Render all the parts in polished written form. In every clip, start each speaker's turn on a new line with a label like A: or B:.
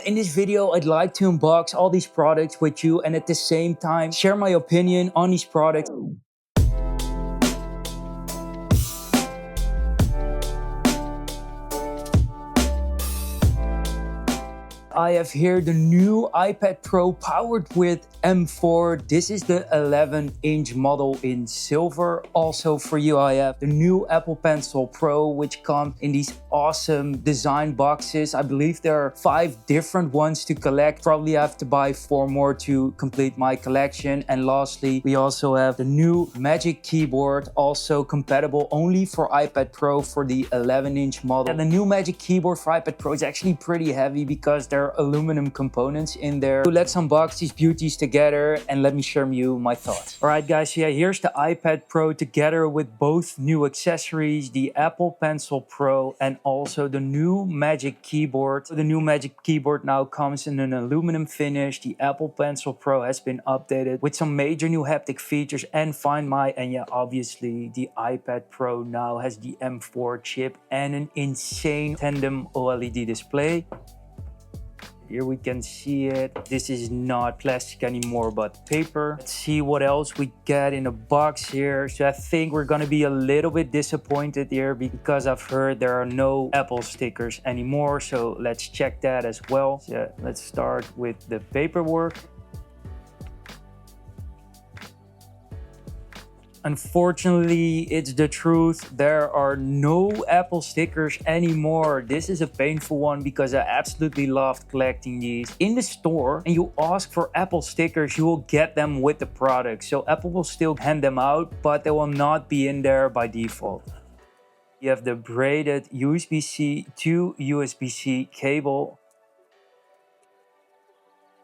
A: In this video, I'd like to unbox all these products with you and at the same time share my opinion on these products. I have here the new iPad Pro powered with M4. This is the 11-inch model in silver. Also for you, I have the new Apple Pencil Pro, which comes in these awesome design boxes. I believe there are 5 different ones to collect. Probably have to buy 4 more to complete my collection. And lastly, we also have the new Magic Keyboard, also compatible only for iPad Pro for the 11-inch model. And the new Magic Keyboard for iPad Pro is actually pretty heavy because there are aluminum components in there. So let's unbox these beauties together and let me share with you my thoughts. Alright guys, so yeah, here's the iPad Pro together with both new accessories, the Apple Pencil Pro and also the new Magic Keyboard. So the new Magic Keyboard now comes in an aluminum finish. The Apple Pencil Pro has been updated with some major new haptic features and Find My, and yeah, obviously the iPad Pro now has the M4 chip and an insane tandem OLED display. Here we can see it. This is not plastic anymore, but paper. Let's see what else we get in a box here. So I think we're gonna be a little bit disappointed here because I've heard there are no Apple stickers anymore. So let's check that as well. So let's start with the paperwork. Unfortunately, it's the truth. There are no Apple stickers anymore. This is a painful one because I absolutely loved collecting these. In the store and you ask for Apple stickers, you will get them with the product. So Apple will still hand them out, but they will not be in there by default. You have the braided USB-C to USB-C cable.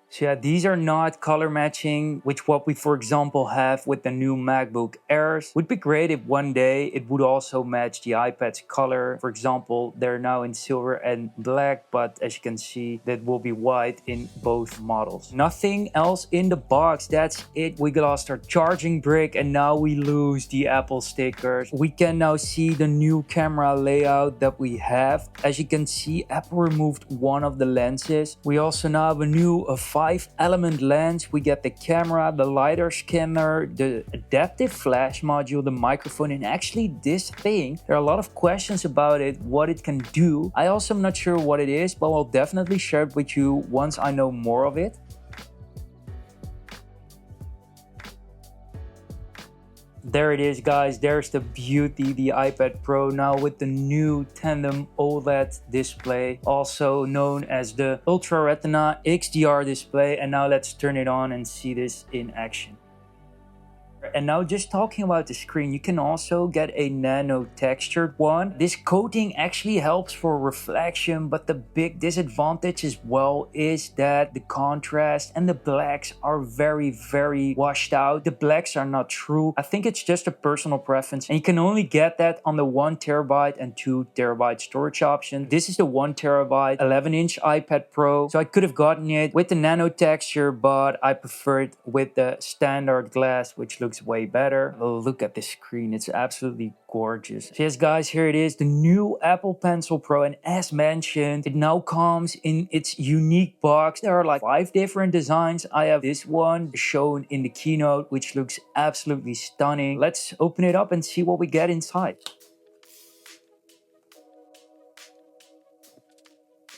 A: So yeah, these are not color matching, which what we, for example, have with the new MacBook Airs. Would be great if one day it would also match the iPad's color. For example, they're now in silver and black, but as you can see, that will be white in both models. Nothing else in the box, that's it. We lost our charging brick and now we lose the Apple stickers. We can now see the new camera layout that we have. As you can see, Apple removed one of the lenses. We also now have a new 5-element lens. We get the camera, the LiDAR scanner, the adaptive flash module, the microphone, and actually this thing, there are a lot of questions about it, what it can do. I also am not sure what it is, but I'll definitely share it with you once I know more of it. There it is, guys. There's the beauty, the iPad Pro now with the new tandem OLED display, also known as the Ultra Retina XDR display. And now let's turn it on and see this in action. And now just talking about the screen, you can also get a nano textured one. This coating actually helps for reflection, but the big disadvantage as well is that the contrast and the blacks are very washed out. The blacks are not true. I think it's just a personal preference and you can only get that on the 1TB and 2TB storage option. This is the 1TB 11-inch iPad Pro. So I could have gotten it with the nano texture, but I prefer it with the standard glass, which looks way better. Oh, look at this screen, it's absolutely gorgeous. So yes guys, here it is, the new Apple Pencil Pro, and as mentioned, it now comes in its unique box. There are like 5 different designs. I have this one shown in the keynote, which looks absolutely stunning. Let's open it up and see what we get inside.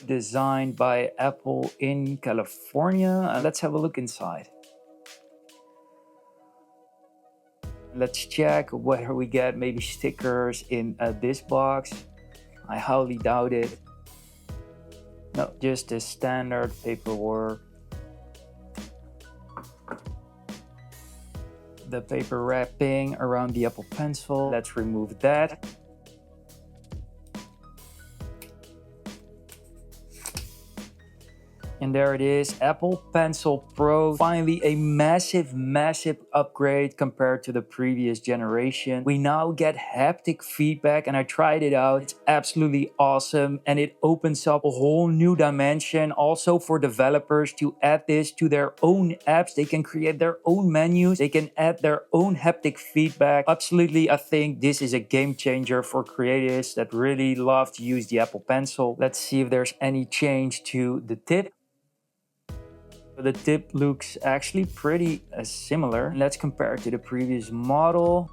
A: Designed by Apple in California. Let's have a look inside. Let's check whether we get maybe stickers in this box. I highly doubt it. No, just the standard paperwork. The paper wrapping around the Apple Pencil. Let's remove that. And there it is, Apple Pencil Pro. Finally, a massive upgrade compared to the previous generation. We now get haptic feedback and I tried it out. It's absolutely awesome and it opens up a whole new dimension also for developers to add this to their own apps. They can create their own menus. They can add their own haptic feedback. Absolutely, I think this is a game changer for creators that really love to use the Apple Pencil. Let's see if there's any change to the tip. The tip looks actually pretty similar. Let's compare it to the previous model.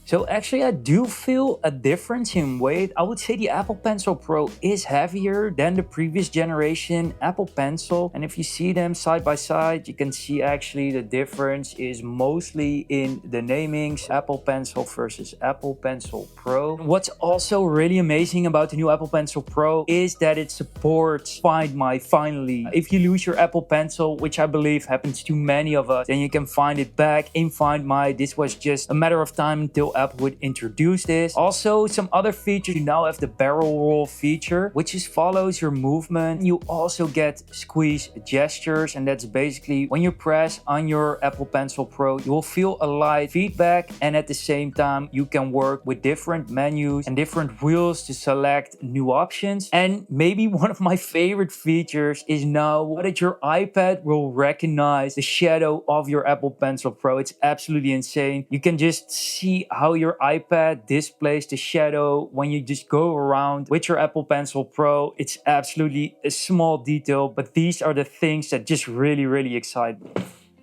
A: So actually I do feel a difference in weight. I would say the Apple Pencil Pro is heavier than the previous generation Apple Pencil. And if you see them side by side, you can see actually the difference is mostly in the namings. Apple Pencil versus Apple Pencil Pro. What's also really amazing about the new Apple Pencil Pro is that it supports Find My finally. If you lose your Apple Pencil, which I believe happens to many of us, then you can find it back in Find My. This was just a matter of time until Apple would introduce this. Also, some other features, you now have the barrel roll feature, which just follows your movement. You also get squeeze gestures, and that's basically when you press on your Apple Pencil Pro, you will feel a light feedback, and at the same time you can work with different menus and different wheels to select new options. And maybe one of my favorite features is now that your iPad will recognize the shadow of your Apple Pencil Pro. It's absolutely insane. You can just see how your iPad displays the shadow when you just go around with your Apple Pencil Pro. It's absolutely a small detail, but these are the things that just really excite me.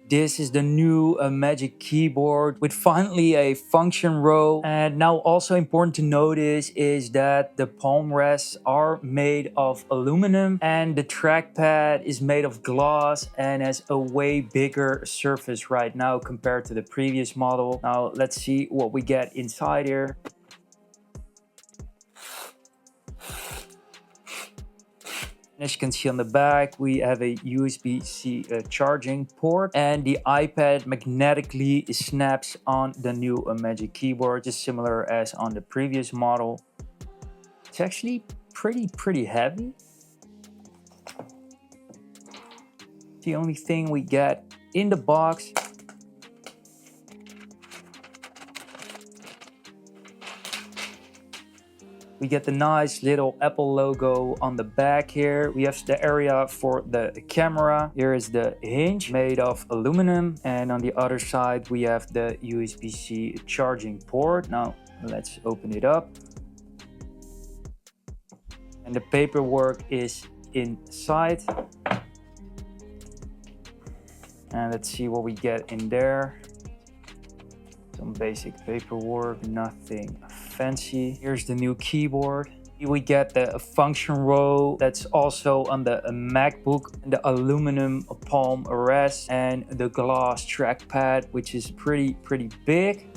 A: This is the new Magic Keyboard with finally a function row. And now also important to notice is that the palm rests are made of aluminum and the trackpad is made of glass and has a way bigger surface right now compared to the previous model. Now let's see what we get inside here. As you can see on the back, we have a USB-C charging port, and the iPad magnetically snaps on the new Magic Keyboard, just similar as on the previous model. It's actually pretty heavy. The only thing we get in the box. We get the nice little Apple logo on the back here. We have the area for the camera. Here is the hinge made of aluminum. And on the other side, we have the USB-C charging port. Now, let's open it up. And the paperwork is inside. And let's see what we get in there. Some basic paperwork, nothing fancy. Here's the new keyboard. We get the function row that's also on the MacBook, the aluminum palm rest, and the glass trackpad, which is pretty big.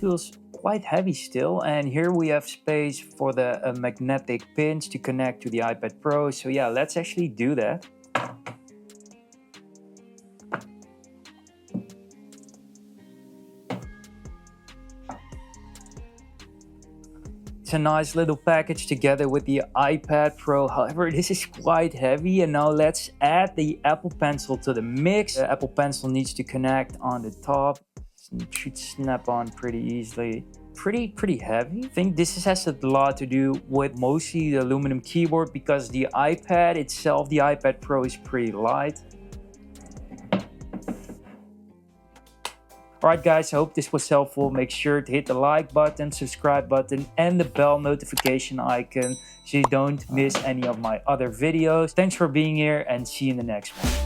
A: Feels quite heavy still. And here we have space for the magnetic pins to connect to the iPad Pro. So yeah, let's actually do that. A nice little package together with the iPad Pro. However, this is quite heavy. And now let's add the Apple Pencil to the mix. The Apple Pencil needs to connect on the top. It should snap on pretty easily. Pretty heavy. I think this has a lot to do with mostly the aluminum keyboard, because the iPad itself, the iPad Pro, is pretty light. Alright guys, I hope this was helpful. Make sure to hit the like button, subscribe button, and the bell notification icon so you don't miss any of my other videos. Thanks for being here, and see you in the next one.